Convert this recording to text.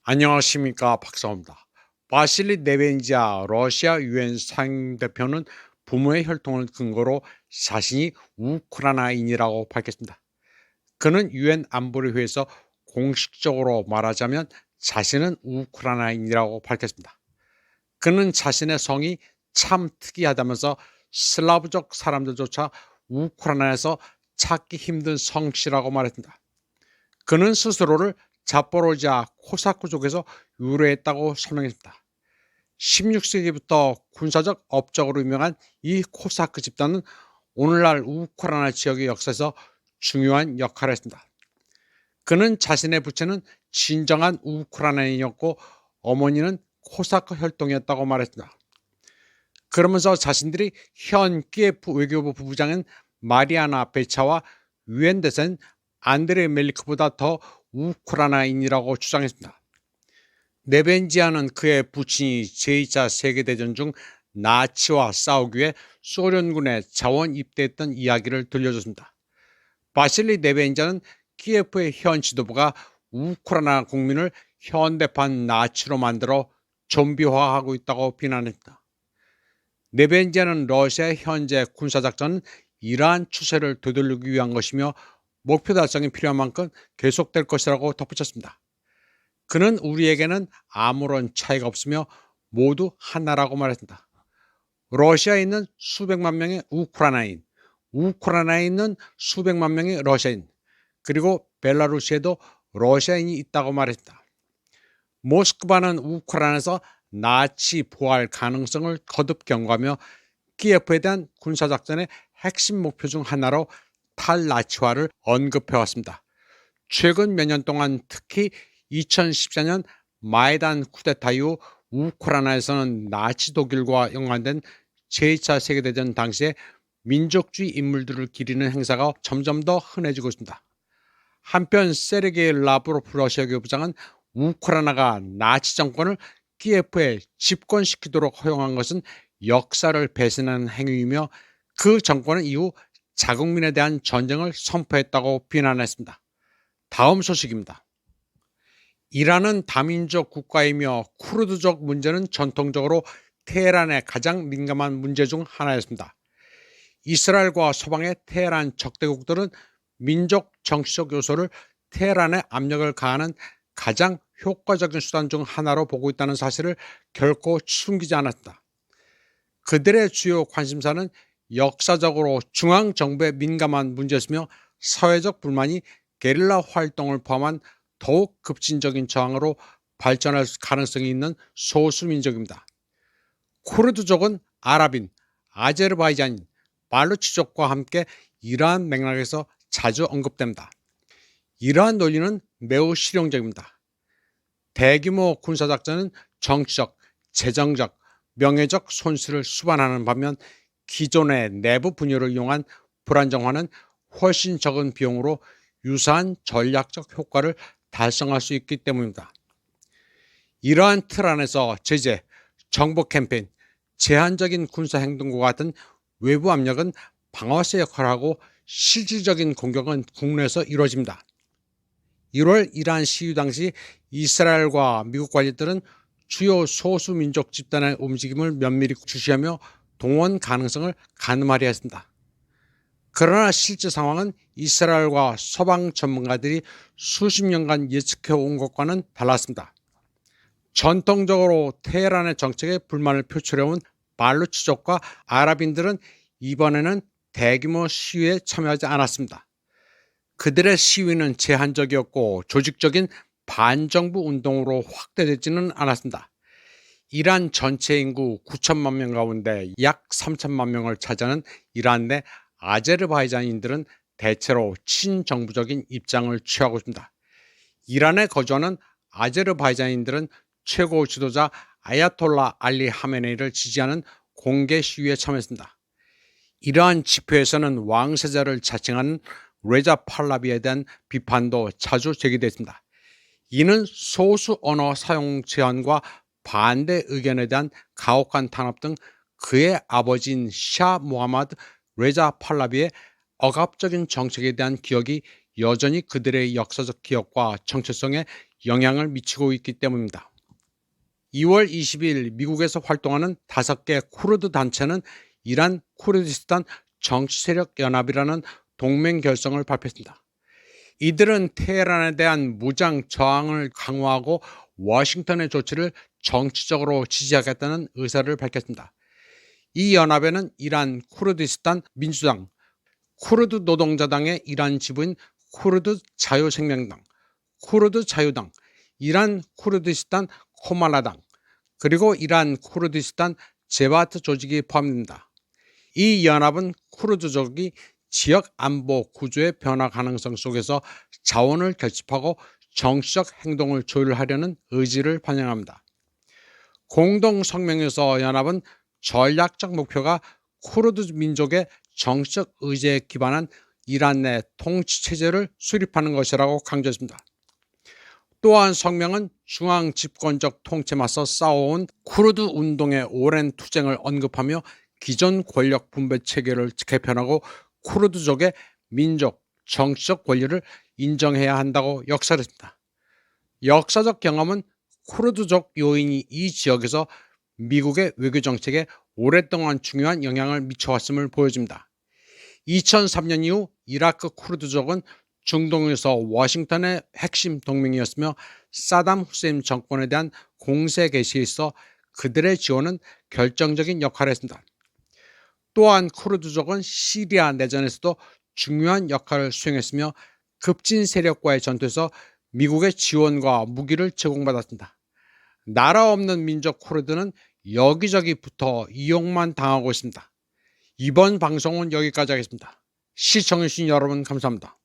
안녕하십니까, 박사입니다. 바실리 네벤지아 러시아 유엔 상임대표는 부모의 혈통을 근거로 자신이 우크라이나인이라고 밝혔습니다. 그는 유엔 안보리회에서 공식적으로 말하자면 자신은 우크라이나인이라고 밝혔습니다. 그는 자신의 성이 참 특이하다면서 슬라브족 사람들조차 우크라이나에서 찾기 힘든 성씨라고 말했습니다. 그는 스스로를 자포로지아 코사크족에서 유래했다고 설명했습니다. 16세기부터 군사적 업적으로 유명한 이 코사크 집단은 오늘날 우크라이나 지역의 역사에서 중요한 역할을 했습니다. 그는 자신의 부친은 진정한 우크라이나인이었고 어머니는 코사크 혈통이었다고 말했습니다. 그러면서 자신들이 현 키예프 외교부 부부장인 마리아나 베차와 유엔 대사인 안드레 멜리크보다 더 우크라이나인이라고 주장했습니다. 네벤지아는 그의 부친이 제2차 세계대전 중 나치와 싸우기 위해 소련군에 자원 입대했던 이야기를 들려줬습니다. 바실리 네벤지아는 키예프의 현 지도부가 우크라이나 국민을 현대판 나치로 만들어 좀비화하고 있다고 비난했다. 네벤지아는 러시아의 현재 군사작전은 이러한 추세를 되돌리기 위한 것이며 목표 달성이 필요한 만큼 계속될 것이라고 덧붙였습니다. 그는 우리에게는 아무런 차이가 없으며 모두 하나라고 말했습니다. 러시아에 있는 수백만 명의 우크라이나인, 우크라이나에 있는 수백만 명의 러시아인, 그리고 벨라루시에도 러시아인이 있다고 말했습니다. 모스크바는 우크라이나에서 나치 부활 가능성을 거듭 경고하며 키예프에 대한 군사작전의 핵심 목표 중 하나로 탈나치화를 언급해왔습니다. 최근 몇 년 동안 특히 2014년 마이단 쿠데타 이후 우크라이나에서는 나치 독일과 연관된 제2차 세계대전 당시에 민족주의 인물들을 기리는 행사가 점점 더 흔해지고 있습니다. 한편 세르게이 라브로프 러시아 교부장은 우크라이나가 나치 정권을 키예프에 집권시키도록 허용한 것은 역사를 배신하는 행위이며 그 정권은 이후 자국민에 대한 전쟁을 선포했다고 비난했습니다. 다음 소식입니다. 이란은 다민족 국가이며 쿠르드족 문제는 전통적으로 테헤란의 가장 민감한 문제 중 하나였습니다. 이스라엘과 서방의 테헤란 적대국들은 민족 정치적 요소를 테헤란에 압력을 가하는 가장 효과적인 수단 중 하나로 보고 있다는 사실을 결코 숨기지 않았다. 그들의 주요 관심사는 역사적으로 중앙정부에 민감한 문제였으며 사회적 불만이 게릴라 활동을 포함한 더욱 급진적인 저항으로 발전할 가능성이 있는 소수민족입니다. 쿠르드족은 아랍인, 아제르바이잔인, 발루치족과 함께 이러한 맥락에서 자주 언급됩니다. 이러한 논리는 매우 실용적입니다. 대규모 군사작전은 정치적, 재정적, 명예적 손실을 수반하는 반면 기존의 내부 분열을 이용한 불안정화는 훨씬 적은 비용으로 유사한 전략적 효과를 달성할 수 있기 때문입니다. 이러한 틀 안에서 제재, 정보 캠페인, 제한적인 군사 행동과 같은 외부 압력은 방어세 역할을 하고 실질적인 공격은 국내에서 이루어집니다. 1월 이란 시위 당시 이스라엘과 미국 관리들은 주요 소수민족 집단의 움직임을 면밀히 주시하며 동원 가능성을 가늠하려 했습니다. 그러나 실제 상황은 이스라엘과 서방 전문가들이 수십 년간 예측해온 것과는 달랐습니다. 전통적으로 테헤란의 정책에 불만을 표출해온 발루치족과 아랍인들은 이번에는 대규모 시위에 참여하지 않았습니다. 그들의 시위는 제한적이었고 조직적인 반정부 운동으로 확대되지는 않았습니다. 이란 전체 인구 9천만 명 가운데 약 3천만 명을 차지하는 이란 내 아제르바이잔인들은 대체로 친정부적인 입장을 취하고 있습니다. 이란에 거주하는 아제르바이잔인들은 최고 지도자 아야톨라 알리 하메네이를 지지하는 공개 시위에 참여했습니다. 이러한 집회에서는 왕세자를 자칭하는 레자 팔라비에 대한 비판도 자주 제기됐습니다. 이는 소수 언어 사용 제한과 반대 의견에 대한 가혹한 탄압 등 그의 아버지인 샤 모하마드 레자 팔라비의 억압적인 정책에 대한 기억이 여전히 그들의 역사적 기억과 정체성에 영향을 미치고 있기 때문입니다. 2월 20일 미국에서 활동하는 5개 쿠르드 단체는 이란 쿠르디스탄 정치세력 연합이라는 동맹 결성을 발표했습니다. 이들은 테헤란에 대한 무장 저항을 강화하고 워싱턴의 조치를 정치적으로 지지하겠다는 의사를 밝혔습니다. 이 연합에는 이란 쿠르디스탄 민주당, 쿠르드 노동자당의 이란 지부인 쿠르드 자유생명당, 쿠르드 자유당, 이란 쿠르디스탄 코말라당, 그리고 이란 쿠르디스탄 제바트 조직이 포함됩니다. 이 연합은 쿠르드족이 지역 안보 구조의 변화 가능성 속에서 자원을 결집하고 정치적 행동을 조율하려는 의지를 반영합니다. 공동 성명에서 연합은 전략적 목표가 쿠르드 민족의 정치적 의지에 기반한 이란 내 통치 체제를 수립하는 것이라고 강조했습니다. 또한 성명은 중앙 집권적 통치에 맞서 싸워온 쿠르드 운동의 오랜 투쟁을 언급하며 기존 권력 분배 체계를 개편하고 쿠르드족의 민족, 정치적 권리를 인정해야 한다고 역설했습니다. 역사적 경험은 쿠르드족 요인이 이 지역에서 미국의 외교 정책에 오랫동안 중요한 영향을 미쳐왔음을 보여줍니다. 2003년 이후 이라크 쿠르드족은 중동에서 워싱턴의 핵심 동맹이었으며 사담 후세인 정권에 대한 공세 개시에 있어 그들의 지원은 결정적인 역할을 했습니다. 또한 쿠르드족은 시리아 내전에서도 중요한 역할을 수행했으며 급진 세력과의 전투에서 미국의 지원과 무기를 제공받았습니다. 나라 없는 민족 쿠르드는 여기저기 붙어 이용만 당하고 있습니다. 이번 방송은 여기까지 하겠습니다. 시청해주신 여러분 감사합니다.